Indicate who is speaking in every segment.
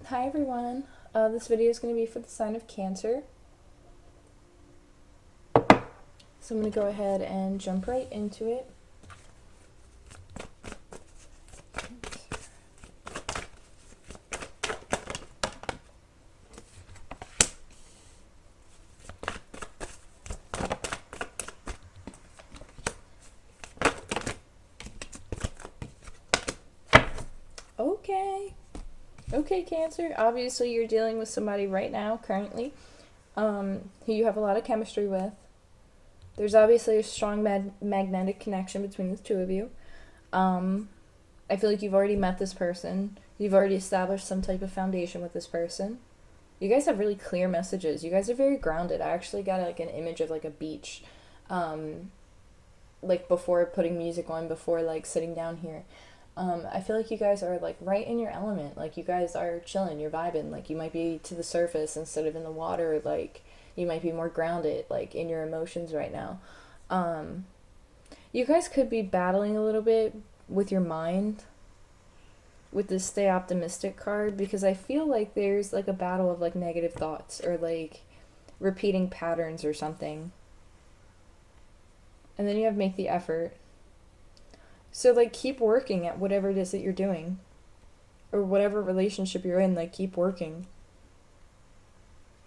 Speaker 1: Hi everyone. This video is going to be for the sign of Cancer. So I'm going to go ahead and jump right into it. Okay, Cancer. Obviously, you're dealing with somebody right now, currently, who you have a lot of chemistry with. There's obviously a strong magnetic connection between the two of you. I feel like you've already met this person. You've already established some type of foundation with this person. You guys have really clear messages. You guys are very grounded. I actually got like an image of like a beach, like before putting music on, before like sitting down here. I feel like you guys are like right in your element. Like you guys are chilling, you're vibing. Like you might be to the surface instead of in the water. Like you might be more grounded, like in your emotions right now. You guys could be battling a little bit with your mind with this stay optimistic card, because I feel like there's like a battle of like negative thoughts or like repeating patterns or something. And then you have make the effort. So like keep working at whatever it is that you're doing, or whatever relationship you're in, like keep working.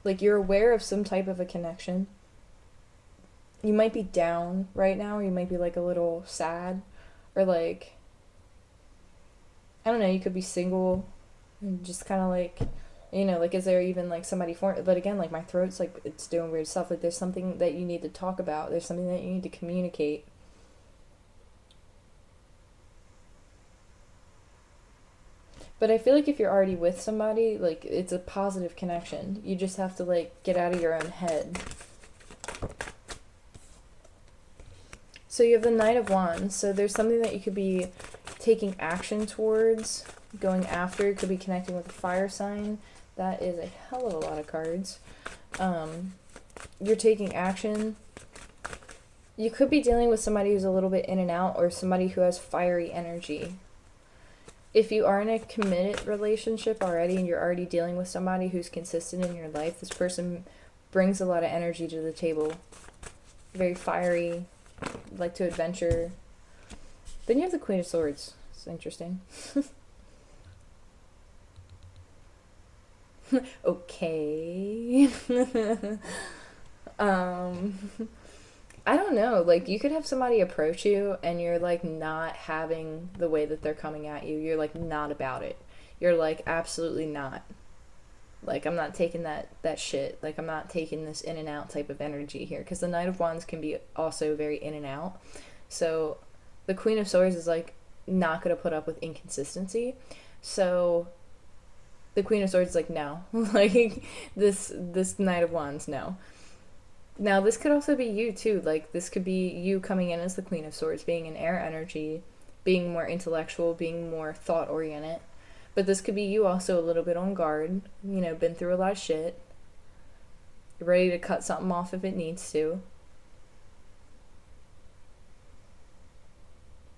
Speaker 1: Like you're aware of some type of a connection. You might be down right now, or you might be like a little sad, or like I don't know, you could be single and just kind of like, like is there even like somebody for it? But again, like my throat's like it's doing weird stuff. Like there's something that you need to talk about. There's something that you need to communicate. But I feel like if you're already with somebody, like it's a positive connection. You just have to like get out of your own head. So you have the Knight of Wands. So there's something that you could be taking action towards, going after. It could be connecting with a fire sign. That is a hell of a lot of cards. You're taking action. You could be dealing with somebody who's a little bit in and out, or somebody who has fiery energy. If you are in a committed relationship already and you're already dealing with somebody who's consistent in your life, this person brings a lot of energy to the table. Very fiery, like to adventure. Then you have the Queen of Swords. It's interesting. Okay. I don't know. Like, you could have somebody approach you and you're like not having the way that they're coming at you. You're like not about it. You're like absolutely not. Like, I'm not taking that shit. Like, I'm not taking this in and out type of energy here, because the Knight of Wands can be also very in and out. So, the Queen of Swords is like not gonna put up with inconsistency. So, the Queen of Swords is like no, like this Knight of Wands, no. Now, this could also be you too. Like, this could be you coming in as the Queen of Swords, being an air energy, being more intellectual, being more thought oriented. But this could be you also a little bit on guard, been through a lot of shit, ready to cut something off if it needs to.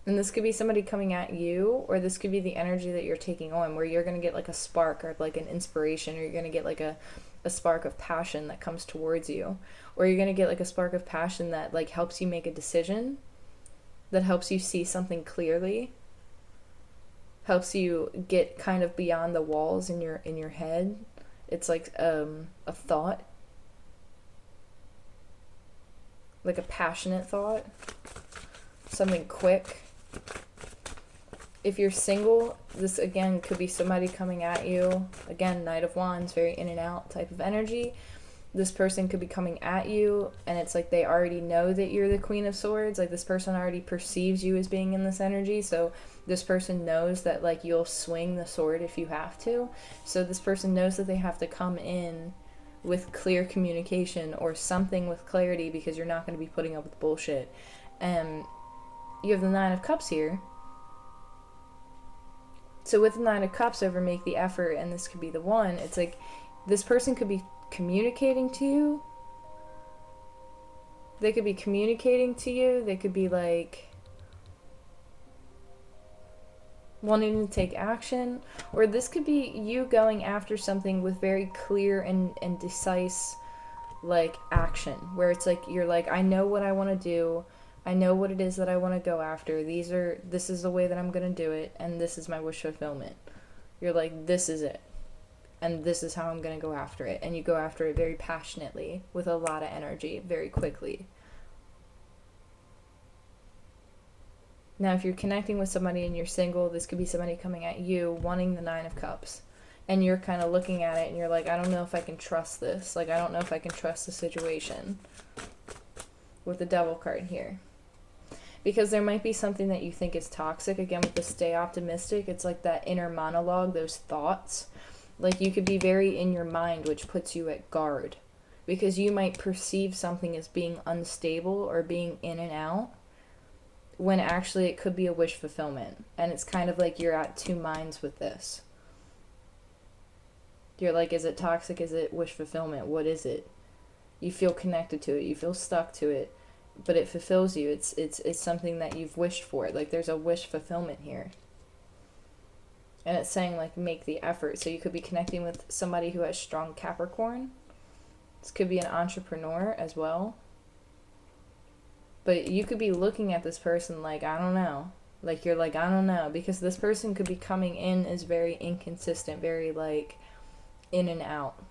Speaker 1: And this could be somebody coming at you, or this could be the energy that you're taking on, where you're going to get like a spark or like an inspiration, or you're going to get like a spark of passion that comes towards you, or you're going to get like a spark of passion that like helps you make a decision, that helps you see something clearly, helps you get kind of beyond the walls in your head. It's like a thought, like a passionate thought, something quick. If you're single, this again could be somebody coming at you. Again, Knight of Wands, very in and out type of energy. This person could be coming at you and it's like they already know that you're the Queen of Swords. Like, this person already perceives you as being in this energy, so this person knows that like you'll swing the sword if you have to. So this person knows that they have to come in with clear communication or something with clarity, because you're not going to be putting up with bullshit. And you have the Nine of Cups here. So with the Nine of Cups over make the effort, and this could be the one, it's like this person could be communicating to you. They could be communicating to you. They could be like wanting to take action, or this could be you going after something with very clear and decisive like action, where it's like you're like, I know what I want to do, I know what it is that I want to go after, this is the way that I'm going to do it, and this is my wish fulfillment. You're like, this is it, and this is how I'm going to go after it, and you go after it very passionately with a lot of energy very quickly. Now, if you're connecting with somebody and you're single, this could be somebody coming at you wanting the Nine of Cups. And you're kind of looking at it and you're like, I don't know if I can trust this. Like, I don't know if I can trust the situation. With the Devil card here. Because there might be something that you think is toxic. Again, with the stay optimistic, it's like that inner monologue, those thoughts. Like, you could be very in your mind, which puts you at guard. Because you might perceive something as being unstable or being in and out, when actually it could be a wish fulfillment. And it's kind of like you're at two minds with this. You're like, is it toxic? Is it wish fulfillment? What is it? You feel connected to it. You feel stuck to it. But it fulfills you. It's something that you've wished for. Like, there's a wish fulfillment here. And it's saying, like, make the effort. So you could be connecting with somebody who has strong Capricorn. This could be an entrepreneur as well. But you could be looking at this person like, I don't know. Like, you're like, I don't know. Because this person could be coming in as very inconsistent, very, like, in and out.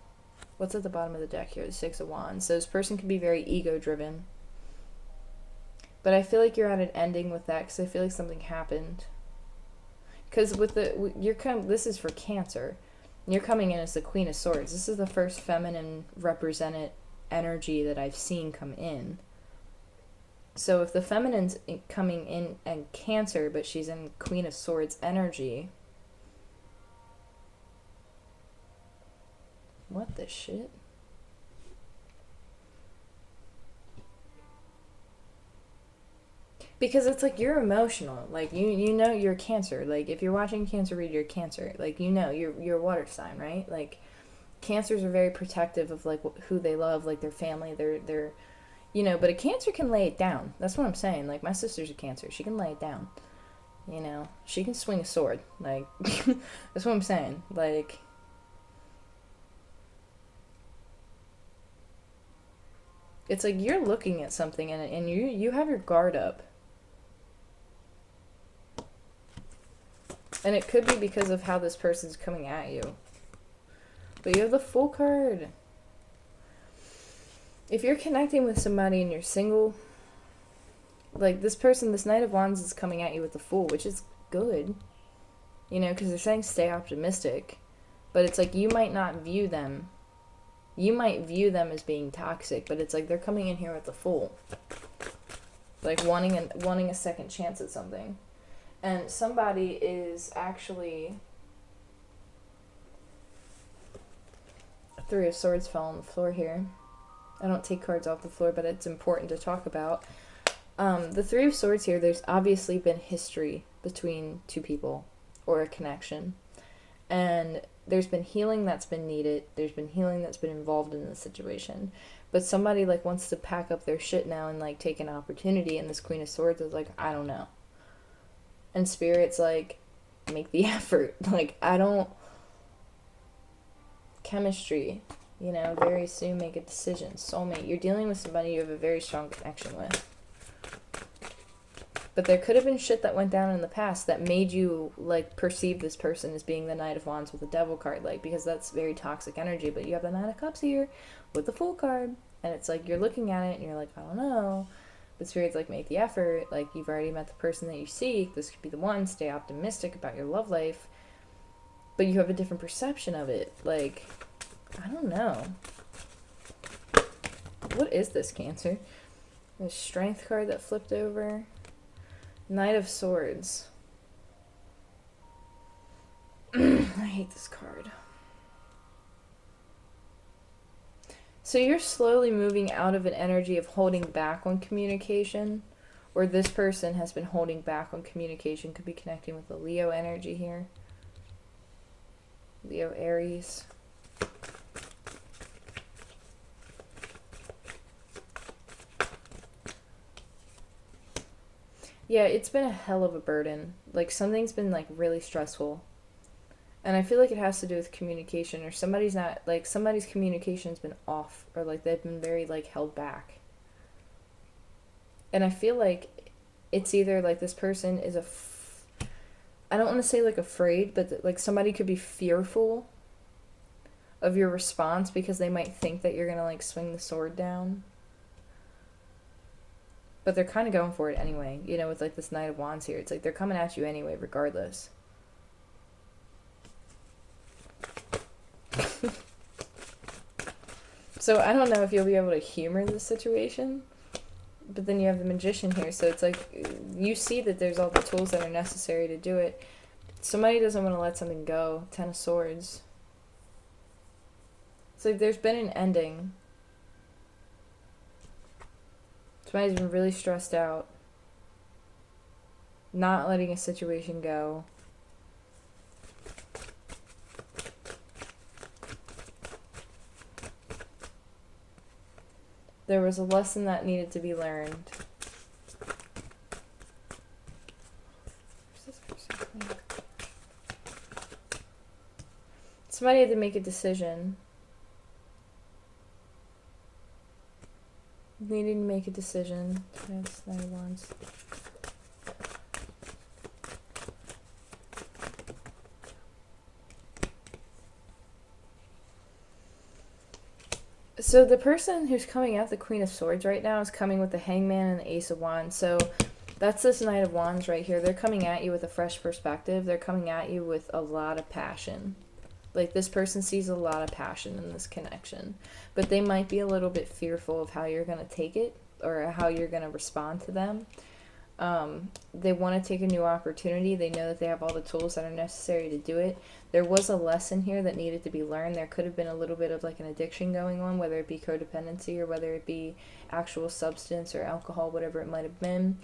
Speaker 1: What's at the bottom of the deck here? The Six of Wands. So this person could be very ego-driven. But I feel like you're at an ending with that because I feel like something happened. Because with this is for Cancer. You're coming in as the Queen of Swords. This is the first feminine represented energy that I've seen come in. So if the feminine's coming in and Cancer, but she's in Queen of Swords energy. What the shit? Because it's like you're emotional. Like you know you're Cancer. Like if you're watching Cancer read, you're Cancer. Like you know you're a water sign, right? Like Cancers are very protective of like who they love, like their family, their you know, but a Cancer can lay it down. That's what I'm saying. Like, my sister's a Cancer. She can lay it down. You know? She can swing a sword. Like, that's what I'm saying. Like, it's like you're looking at something and you have your guard up. And it could be because of how this person's coming at you. But you have the Fool card. If you're connecting with somebody and you're single, like this person, this Knight of Wands is coming at you with the Fool, which is good. You know, because they're saying stay optimistic. But it's like you might not view them. You might view them as being toxic, but it's like they're coming in here with the Fool. Like wanting a second chance at something. And somebody is actually... Three of Swords fell on the floor here. I don't take cards off the floor, but it's important to talk about. The Three of Swords here, there's obviously been history between two people, or a connection. And there's been healing that's been needed. There's been healing that's been involved in the situation. But somebody, like, wants to pack up their shit now and, like, take an opportunity, and this Queen of Swords is like, I don't know. And Spirit's like, make the effort. Like, I don't... Chemistry... You know, very soon make a decision. Soulmate. You're dealing with somebody you have a very strong connection with. But there could have been shit that went down in the past that made you, like, perceive this person as being the Knight of Wands with the Devil card. Like, because that's very toxic energy. But you have the Nine of Cups here with the Fool card. And it's like, you're looking at it and you're like, I don't know. But Spirit's like, make the effort. Like, you've already met the person that you seek. This could be the one. Stay optimistic about your love life. But you have a different perception of it. Like... I don't know. What is this, Cancer? The Strength card that flipped over. Knight of Swords. I hate this card. So you're slowly moving out of an energy of holding back on communication. Or this person has been holding back on communication. Could be connecting with the Leo energy here. Leo, Aries. Yeah, it's been a hell of a burden. Like something's been like really stressful. And I feel like it has to do with communication, or somebody's not like somebody's communication's been off, or like they've been very like held back. And I feel like it's either like this person is I don't want to say like afraid, but like somebody could be fearful of your response because they might think that you're going to like swing the sword down. But they're kind of going for it anyway, you know, with like this Knight of Wands here. It's like they're coming at you anyway, regardless. So I don't know if you'll be able to humor this situation, but then you have the Magician here, so it's like you see that there's all the tools that are necessary to do it. Somebody doesn't want to let something go. Ten of Swords. It's like there's been an ending. Somebody's been really stressed out, not letting a situation go. There was a lesson that needed to be learned. Somebody had to make a decision. Needed to make a decision. Yes, Knight of Wands. So the person who's coming out the Queen of Swords right now is coming with the Hangman and the Ace of Wands. So that's this Knight of Wands right here. They're coming at you with a fresh perspective. They're coming at you with a lot of passion. Like this person sees a lot of passion in this connection. But they might be a little bit fearful of how you're going to take it or how you're going to respond to them. They want to take a new opportunity. They know that they have all the tools that are necessary to do it. There was a lesson here that needed to be learned. There could have been a little bit of like an addiction going on, whether it be codependency or whether it be actual substance or alcohol, whatever it might have been.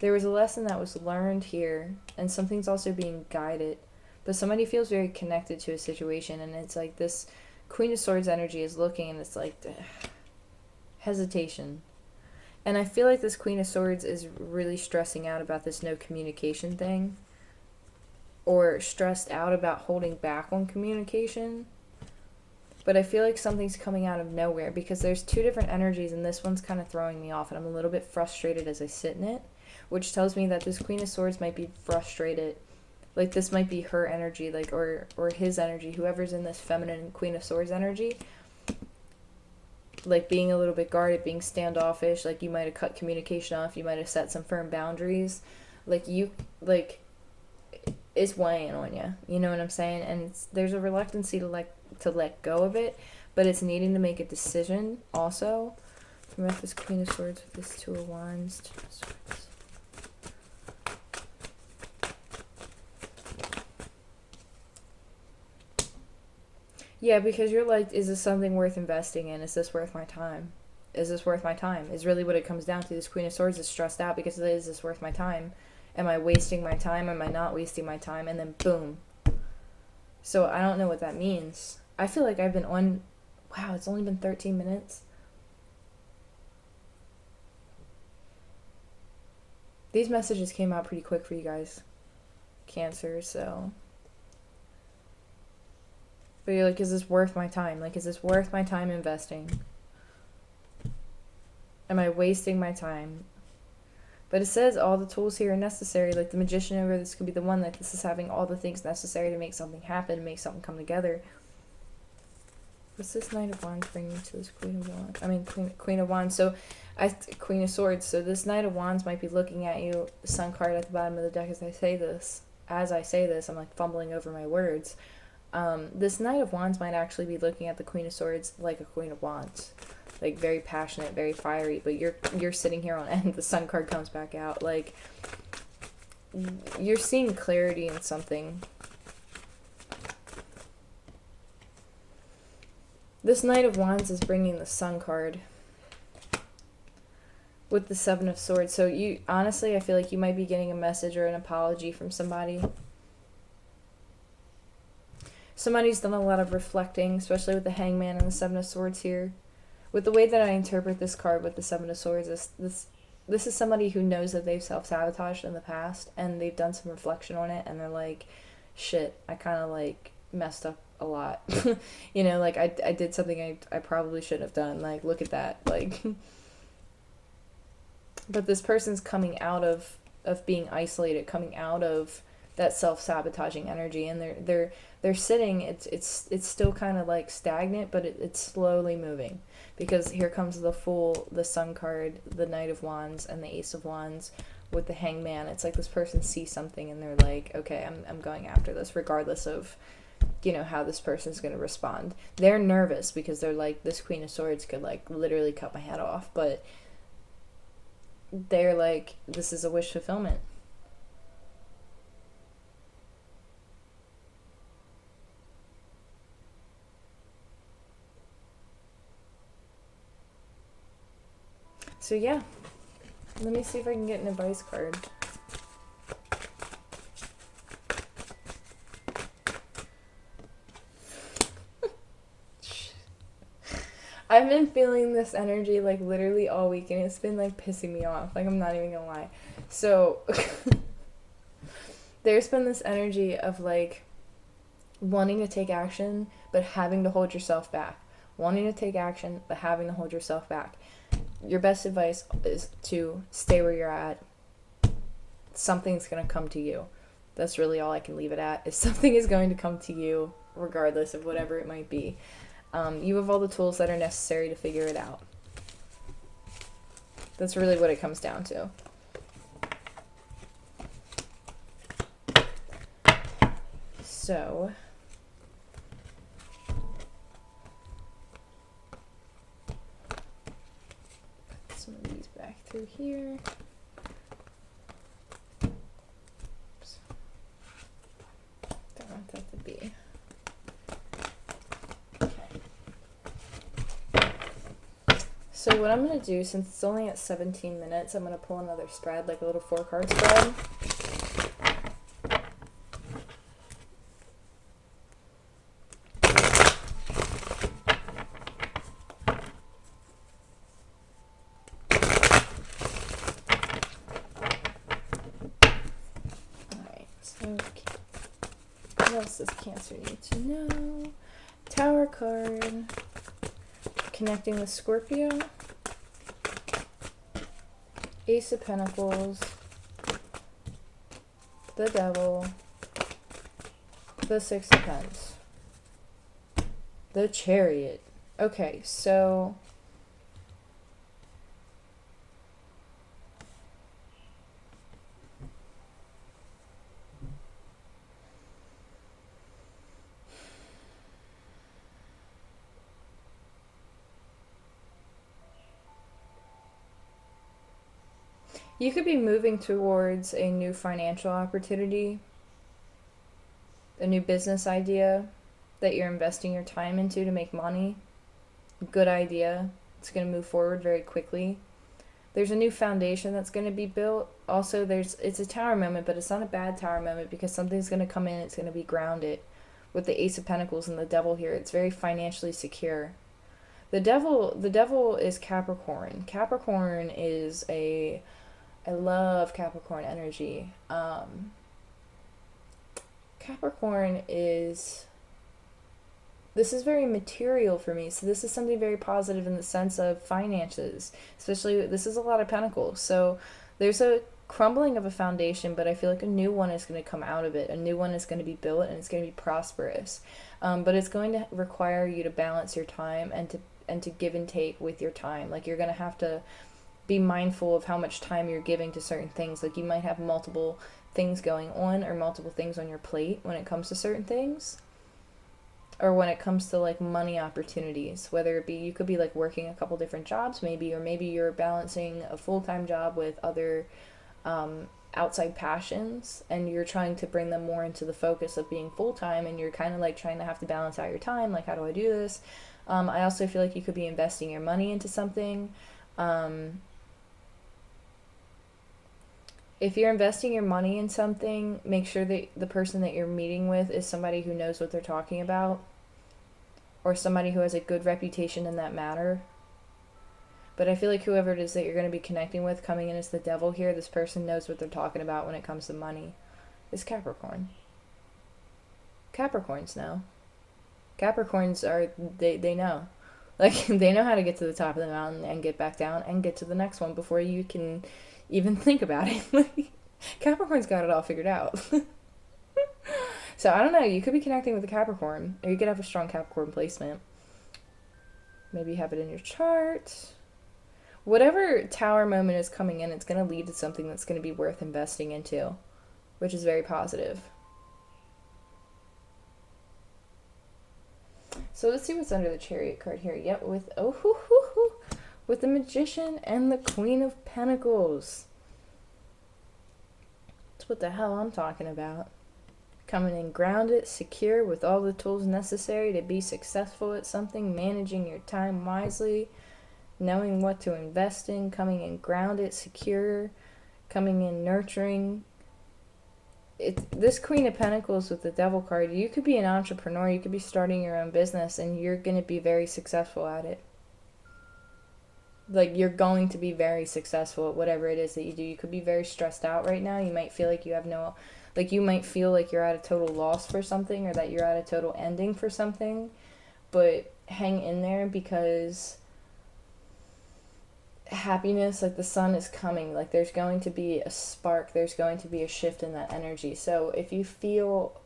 Speaker 1: There was a lesson that was learned here, and something's also being guided. But somebody feels very connected to a situation, and it's like this Queen of Swords energy is looking, and it's like hesitation. And I feel like this Queen of Swords is really stressing out about this no communication thing. Or stressed out about holding back on communication. But I feel like something's coming out of nowhere because there's two different energies and this one's kind of throwing me off and I'm a little bit frustrated as I sit in it. Which tells me that this Queen of Swords might be frustrated. Like this might be her energy, like or his energy, whoever's in this feminine Queen of Swords energy. Like being a little bit guarded, being standoffish, like you might have cut communication off, you might have set some firm boundaries. Like you, like, it's weighing on you, you know what I'm saying? And there's a reluctancy to let go of it, but it's needing to make a decision also. We have this Queen of Swords with this Two of Wands, Two of Swords. Yeah, because you're like, is this something worth investing in? Is this worth my time? Is this worth my time? Is really what it comes down to. This Queen of Swords is stressed out because is this worth my time? Am I wasting my time? Am I not wasting my time? And then boom. So I don't know what that means. I feel like I've been on... Wow, it's only been 13 minutes. These messages came out pretty quick for you guys. Cancer, so... But you're like, is this worth my time? Like, is this worth my time investing? Am I wasting my time? But it says all the tools here are necessary. Like the Magician over this could be the one that this is having all the things necessary to make something happen, to make something come together. What's this Knight of Wands bring me to this Queen of Wands? I mean, Queen of Wands. So, Queen of Swords. So this Knight of Wands might be looking at you. The Sun card at the bottom of the deck as I say this. As I say this, I'm like fumbling over my words. This Knight of Wands might actually be looking at the Queen of Swords like a Queen of Wands. Like, very passionate, very fiery, but you're sitting here on end, the Sun card comes back out. Like, you're seeing clarity in something. This Knight of Wands is bringing the Sun card with the Seven of Swords. So you, honestly, I feel like you might be getting a message or an apology from somebody. Somebody's done a lot of reflecting, especially with the Hangman and the Seven of Swords here. With the way that I interpret this card with the Seven of Swords, this is somebody who knows that they've self-sabotaged in the past, and they've done some reflection on it, and they're like, shit, I kind of like messed up a lot. You know, like I did something I probably shouldn't have done. Like, look at that. Like, but this person's coming out of being isolated, coming out of that self-sabotaging energy, and they're sitting. It's still kind of like stagnant, but it's slowly moving, because here comes the Fool, the Sun card, the Knight of Wands, and the Ace of Wands with the Hangman. It's like this person sees something and they're like, okay, I'm going after this, regardless of, you know, how this person's going to respond. They're nervous because they're like, this Queen of Swords could like literally cut my head off, but they're like, this is a wish fulfillment. So yeah, let me see if I can get an advice card. I've been feeling this energy like literally all week, and it's been like pissing me off. Like, I'm not even gonna lie. So there's been this energy of like wanting to take action but having to hold yourself back. Wanting to take action but having to hold yourself back. Your best advice is to stay where you're at. Something's going to come to you. That's really all I can leave it at, is something is going to come to you regardless of whatever it might be. You have all the tools that are necessary to figure it out. That's really what it comes down to. So put some of these back through here. Oops. Don't want that to be. So what I'm going to do, since it's only at 17 minutes, I'm going to pull another spread, like a little 4-card spread. Alright, so what else does Cancer need to know? Tower card. Connecting with Scorpio, Ace of Pentacles, the Devil, the Six of Pentacles, the Chariot. Okay, so you could be moving towards a new financial opportunity, a new business idea that you're investing your time into to make money. Good idea. It's going to move forward very quickly. There's a new foundation that's going to be built. Also, it's a tower moment, but it's not a bad tower moment, because something's going to come in, it's going to be grounded. With the Ace of Pentacles and the Devil here, it's very financially secure. The devil is Capricorn. Capricorn is I love Capricorn energy. Capricorn is, this is very material for me. So this is something very positive in the sense of finances. Especially, this is a lot of pentacles. So there's a crumbling of a foundation, but I feel like a new one is going to come out of it. A new one is going to be built, and it's going to be prosperous. But it's going to require you to balance your time and to give and take with your time. Like, you're going to have to be mindful of how much time you're giving to certain things. Like, you might have multiple things going on, or multiple things on your plate when it comes to certain things, or when it comes to like money opportunities, whether it be, you could be like working a couple different jobs maybe, or maybe you're balancing a full-time job with other outside passions, and you're trying to bring them more into the focus of being full-time, and you're kind of like trying to have to balance out your time, like, how do I do this? I also feel like you could be investing your money into something. If you're investing your money in something, make sure that the person that you're meeting with is somebody who knows what they're talking about, or somebody who has a good reputation in that matter. But I feel like whoever it is that you're going to be connecting with coming in as the devil here, this person knows what they're talking about when it comes to money. Is Capricorn. Capricorns know. Capricorns are, they know. Like, they know how to get to the top of the mountain and get back down and get to the next one before you can even think about it. Capricorn's got it all figured out. So, I don't know. You could be connecting with a Capricorn, or you could have a strong Capricorn placement. Maybe you have it in your chart. Whatever tower moment is coming in, it's going to lead to something that's going to be worth investing into, which is very positive. So let's see what's under the Chariot card here. Yep, with the Magician and the Queen of Pentacles. That's what the hell I'm talking about. Coming in grounded, secure, with all the tools necessary to be successful at something, managing your time wisely, knowing what to invest in, coming in grounded, secure, coming in nurturing. This Queen of Pentacles with the Devil card, you could be an entrepreneur, you could be starting your own business, and you're going to be very successful at it. Like, you're going to be very successful at whatever it is that you do. You could be very stressed out right now. You might feel like you have no, like, you might feel like you're at a total loss for something, or that you're at a total ending for something, but hang in there, because happiness, like the sun is coming, like there's going to be a spark, there's going to be a shift in that energy. So if you feel,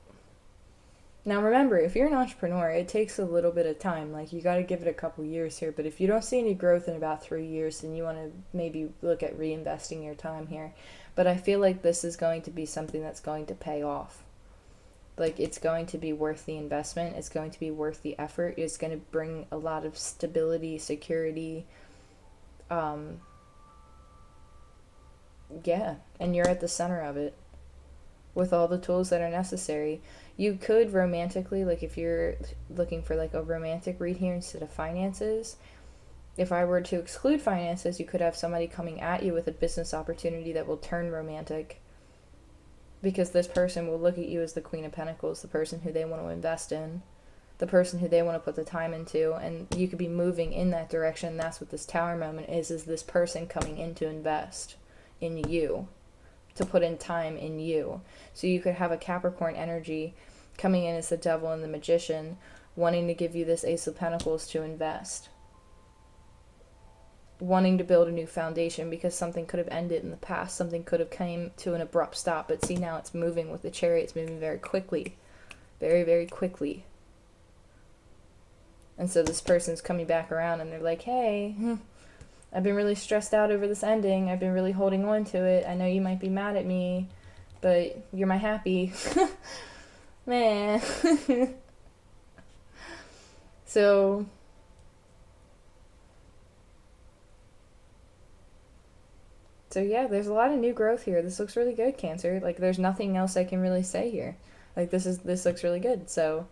Speaker 1: now remember, if you're an entrepreneur, it takes a little bit of time, like you got to give it a couple years here, but if you don't see any growth in about 3 years, then you want to maybe look at reinvesting your time here. But I feel like this is going to be something that's going to pay off. Like, it's going to be worth the investment, it's going to be worth the effort, it's going to bring a lot of stability, security. Yeah, and you're at the center of it with all the tools that are necessary. You could romantically, like if you're looking for like a romantic read here instead of finances, if I were to exclude finances, you could have somebody coming at you with a business opportunity that will turn romantic, because this person will look at you as the Queen of Pentacles, the person who they want to invest in, the person who they want to put the time into, and you could be moving in that direction. That's what this Tower moment is this person coming in to invest in you, to put in time in you. So you could have a Capricorn energy coming in as the Devil and the Magician, wanting to give you this Ace of Pentacles to invest, wanting to build a new foundation, because something could have ended in the past, something could have came to an abrupt stop, but see, now it's moving with the Chariot, it's moving very quickly, very, very quickly. And so this person's coming back around and they're like, hey, I've been really stressed out over this ending. I've been really holding on to it. I know you might be mad at me, but you're my happy. Man. So yeah, there's a lot of new growth here. This looks really good, Cancer. Like, there's nothing else I can really say here. Like, this looks really good. So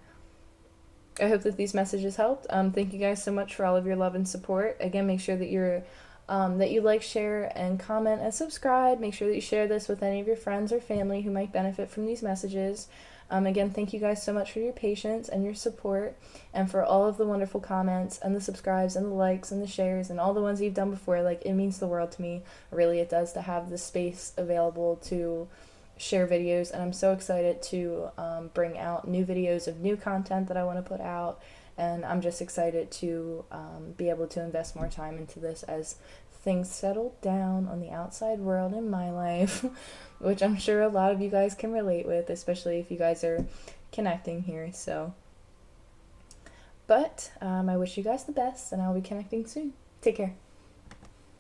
Speaker 1: I hope that these messages helped. Thank you guys so much for all of your love and support. Again, make sure that you like, share, and comment, and subscribe. Make sure that you share this with any of your friends or family who might benefit from these messages. Again, thank you guys so much for your patience and your support, and for all of the wonderful comments and the subscribes and the likes and the shares and all the ones you've done before. Like, it means the world to me. Really, it does, to have this space available to share videos, and I'm so excited to bring out new videos of new content that I want to put out, and I'm just excited to be able to invest more time into this as things settle down on the outside world in my life, which I'm sure a lot of you guys can relate with, especially if you guys are connecting here. So, but I wish you guys the best, and I'll be connecting soon. Take care.